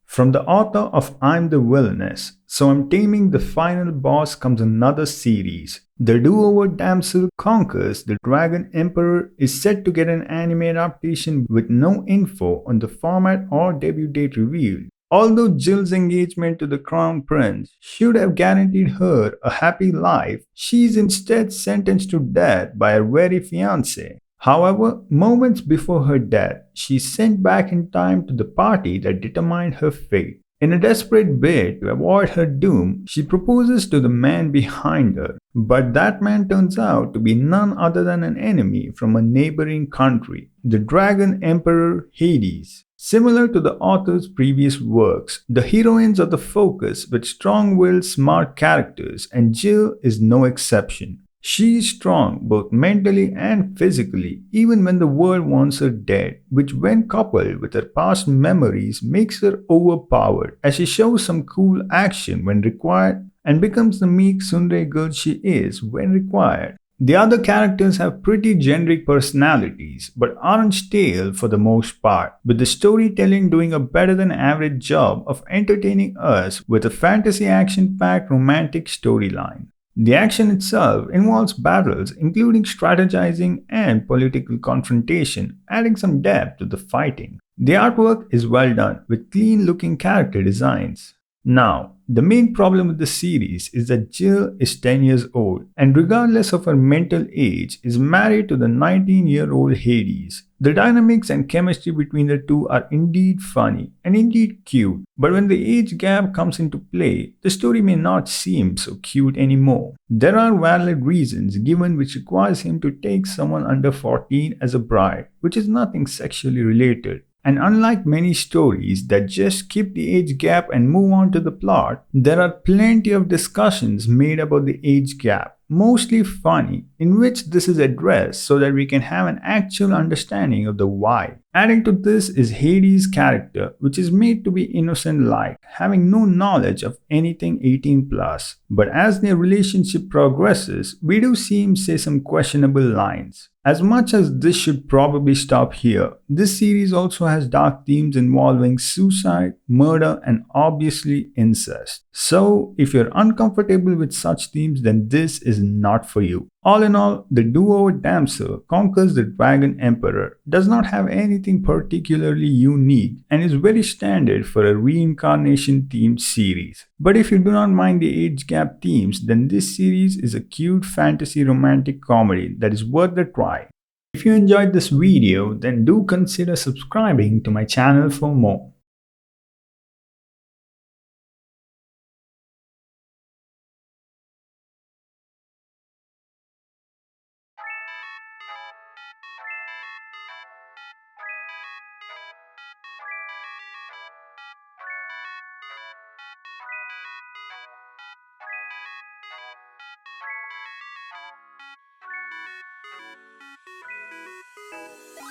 From the author of I'm the Villainess, So I'm Taming the Final Boss comes another series. The do-over Damsel conquers the Dragon Emperor is set to get an anime adaptation with no info on the format or debut date revealed. Although Jill's engagement to the Crown Prince should have guaranteed her a happy life, she is instead sentenced to death by her very fiancé. However, moments before her death, she is sent back in time to the party that determined her fate. In a desperate bid to avoid her doom, she proposes to the man behind her, but that man turns out to be none other than an enemy from a neighboring country, the Dragon Emperor Hades. Similar to the author's previous works, the heroines are the focus with strong-willed, smart characters, and Jill is no exception. She is strong both mentally and physically, even when the world wants her dead, which when coupled with her past memories makes her overpowered, as she shows some cool action when required and becomes the meek tsundere girl she is when required. The other characters have pretty generic personalities, but aren't stale for the most part, with the storytelling doing a better than average job of entertaining us with a fantasy action-packed romantic storyline. The action itself involves battles including strategizing and political confrontation, adding some depth to the fighting. The artwork is well done, with clean-looking character designs. Now, the main problem with the series is that Jill is 10 years old and regardless of her mental age is married to the 19-year-old Hades. The dynamics and chemistry between the two are indeed funny and indeed cute, but when the age gap comes into play, the story may not seem so cute anymore. There are valid reasons given which requires him to take someone under 14 as a bride, which is nothing sexually related. And unlike many stories that just skip the age gap and move on to the plot, there are plenty of discussions made about the age gap, mostly funny, in which this is addressed so that we can have an actual understanding of the why. Adding to this is Hades' character, which is made to be innocent-like, having no knowledge of anything 18+. But as their relationship progresses, we do see him say some questionable lines. As much as this should probably stop here, this series also has dark themes involving suicide, murder, and obviously incest. So, if you're uncomfortable with such themes, then this is not for you. All in all, the do-over Damsel conquers the Dragon Emperor does not have anything particularly unique and is very standard for a reincarnation themed series. But if you do not mind the age gap themes, then this series is a cute fantasy romantic comedy that is worth the try. If you enjoyed this video, then do consider subscribing to my channel for more.